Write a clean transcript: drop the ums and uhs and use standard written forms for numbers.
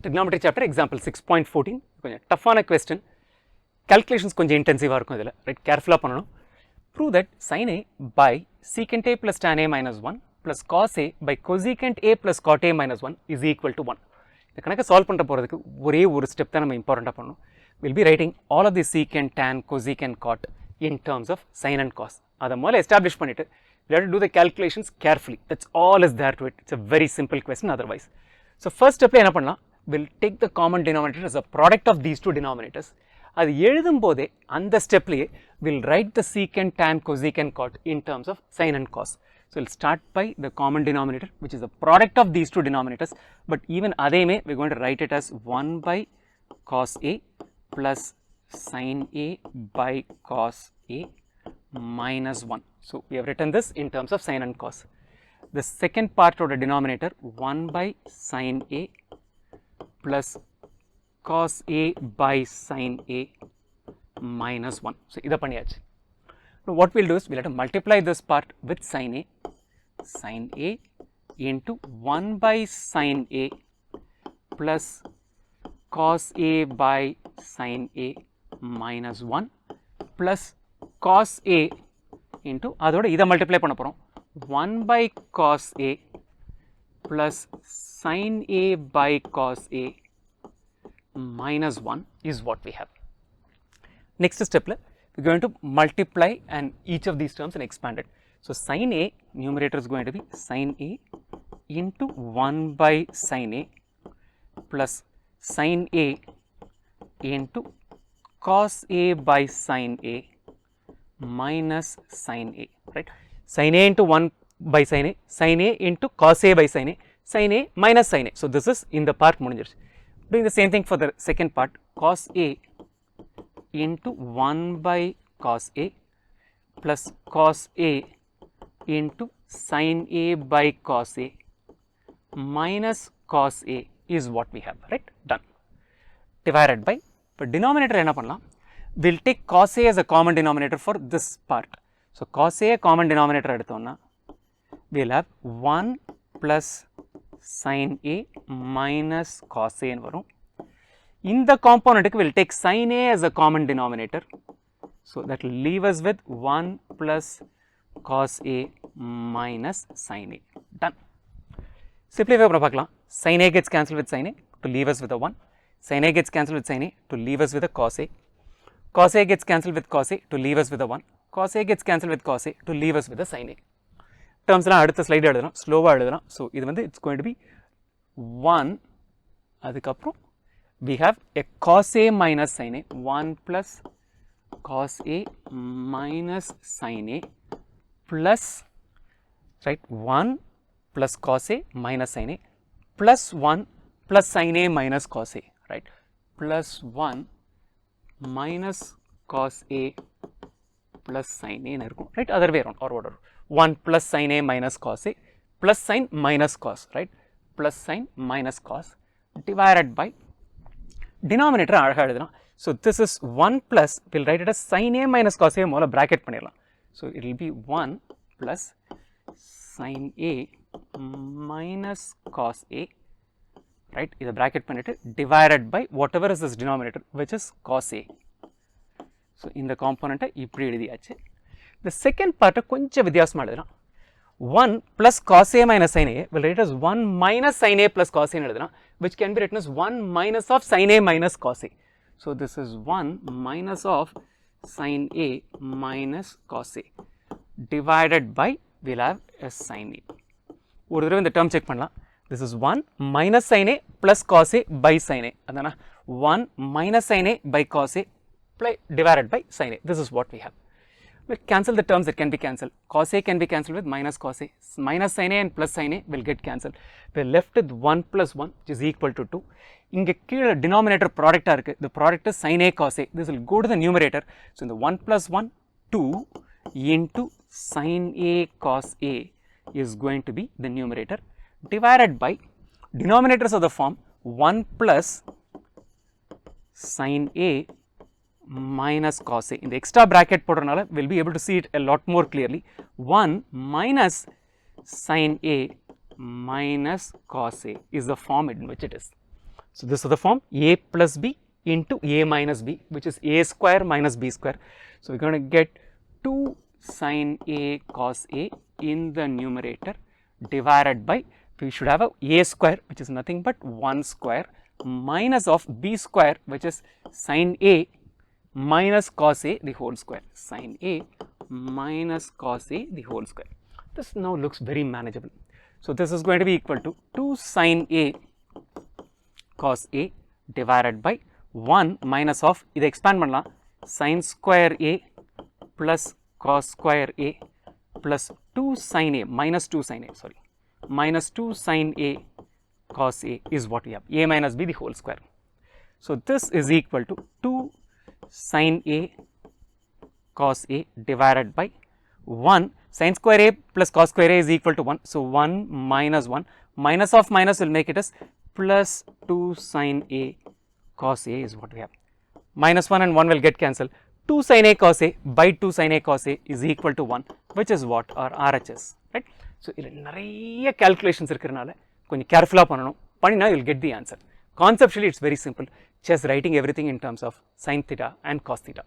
Trigonometry chapter example 6.14 கொஞ்சம் டஃப்பான question calculations கொஞ்சம் இன்டென்சிவாக இருக்கும் இதில் ரைட் கேர்ஃபுல்லாக பண்ணணும். Prove that sin A by secant A plus tan A minus 1 plus cos A by cosecant A plus cot A minus 1 is equal to 1. இந்த கணக்கை solve பண்ணுற போகிறதுக்கு ஒரே ஒரு ஸ்டெப் தான் நம்ம இம்பார்ட்டண்ட்டாக பண்ணணும். We'll be writing all of the secant, tan, cosecant, cot in terms of sin and cos. அதை முதல்ல எஸ்டாப்ளிஷ் பண்ணிவிட்டு we have to do the calculations carefully. That's all is there to it. It's a very simple question otherwise. So first step என்ன பண்ணலாம், we'll take the common denominator as a product of these two denominators. அது எழுதும் போதே அந்த ஸ்டெப்லேயே we'll write the secant, tan, cosecant, cot in terms of sin and cos. So we'll start by the common denominator which is the product of these two denominators, but even அதேமே we're going to write it as 1 by cos A plus sin A by cos A minus 1. So we have written this in terms of sin and cos. The second part of the denominator 1 by sin A plus cos A by sin A minus 1. So இதை பண்ணியாச்சு. Now what we'll do is we'll have to multiply this part with sin A into 1 by sin A plus cos A by sin A minus 1 plus cos A into அதோட இதை multiply பண்ண போகிறோம் 1 by cos A plus sin A by cos A minus 1 is what we have. Next step, we're going to multiply and each of these terms and expand it. So sin A, numerator is going to be sin A into 1 by sin A plus sin A into cos A by sin A minus sin A, right? Sin A into 1 by sin A into cos A by sin A minus sin A. So this is in the part முடிஞ்சிருச்சு. Doing the same thing for the second part, cos A into 1 by cos A plus cos A into sin A by cos A minus cos A is what we have, right? Done. Divided by, but denominator என்ன பண்ணலாம், we'll take cos A as a common denominator for this part. So cos A common denominator எடுத்தோம்னா we'll have 1 plus sin A minus cos A ன்னு வரும். இந்த காம்போனண்ட்டுக்கு we'll take sin A as a common denominator. So that will leave us with 1 plus cos A minus sin A. Done. Simplify பண்ண பார்க்கலாம். Sin A gets cancelled with sin A to leave us with a 1. Sin A gets cancelled with sin A to leave us with a cos A. Cos A gets cancelled with cos A to leave us with a 1. Cos A gets cancelled with cos A to leave us with a sin A. டேர்ம்ஸ்லாம் அடுத்த slide எழுதலாம், ஸ்லோவாக எழுதலாம். So இது வந்து it's going to be 1, அதுக்கப்புறம் we have a cos A minus sin A, 1 plus cos A minus sin A plus, right, 1 plus cos A minus sin A plus 1 plus sin A minus cos A, right, plus 1 minus cos A plus sin A ன்னு இருக்கும், right, other way around or whatever. 1 plus sin A minus cos A plus sin minus cos, right, plus sin minus cos divided by denominator அழகாக எழுதலாம். So this is 1 plus, we'll write it as sin A minus cos A முதல்ல bracket பண்ணிடலாம். So it will be 1 plus sin A minus cos A, right, இதை bracket பண்ணிட்டு divided by whatever is this denominator which is cos A. So இந்த காம்போனண்ட்டை இப்படி எழுதியாச்சு. The second part கொஞ்சம் வித்தியாசமாக எழுதலாம். 1 plus cos A minus sin A will write as 1 minus sin A plus cos A ன்னு எழுதலாம், which can be written as 1 minus of sin A minus cos A. So this is 1 minus of sin A minus cos A divided by, we'll have as sin A. ஒரு தடவை இந்த term check பண்ணலாம். This is 1 minus sin A plus cos A by sin A. அதானா 1 minus sin A by cos A divided by sin A. This is what we have. We'll cancel the terms that can be cancelled. Cos A can be cancelled with minus cos A. Minus sin A and plus sin A will get cancelled. We're left with 1 plus 1 which is equal to 2. இங்கே கீழே denominator product இருக்குது. The product is sin A cos A. This will go to the numerator. So in the 1 plus 1, 2 into sin A cos A is going to be the numerator divided by denominators of the form 1 plus sin A minus cos A. In the extra bracket போடுறனால we'll be able to see it a lot more clearly. 1 minus sin A minus cos A is the form in which it is. So this is the form a plus b into a minus b, which is a square minus b square. So we're going to get 2 sin a cos a in the numerator divided by, we should have a square, which is nothing but 1 square, minus of b square, which is sin a minus cos a the whole square, sin a minus cos a the whole square. This now looks very manageable. So this is going to be equal to 2 sin a cos a divided by 1 minus of, இதை expand பண்ணலாம், sin square a plus cos square a plus 2 sin a minus 2 sin a, sorry, minus 2 sin a cos a is what we have, a minus b the whole square. So this is equal to 2 sin a cos a divided by 1 sin square a plus cos square a is equal to 1. So 1 minus 1, minus of minus will make it as plus 2 sin a cos a is what we have. Minus 1 and 1 will get cancelled. 2 sin a cos a by 2 sin a cos a is equal to 1, which is what our RHS, right? So இதில் நிறைய calculations இருக்கிறனால கொஞ்சம் கேர்ஃபுல்லாக பண்ணணும், பண்ணினா you'll get the answer. Conceptually it's very simple, just writing everything in terms of sin theta and cos theta.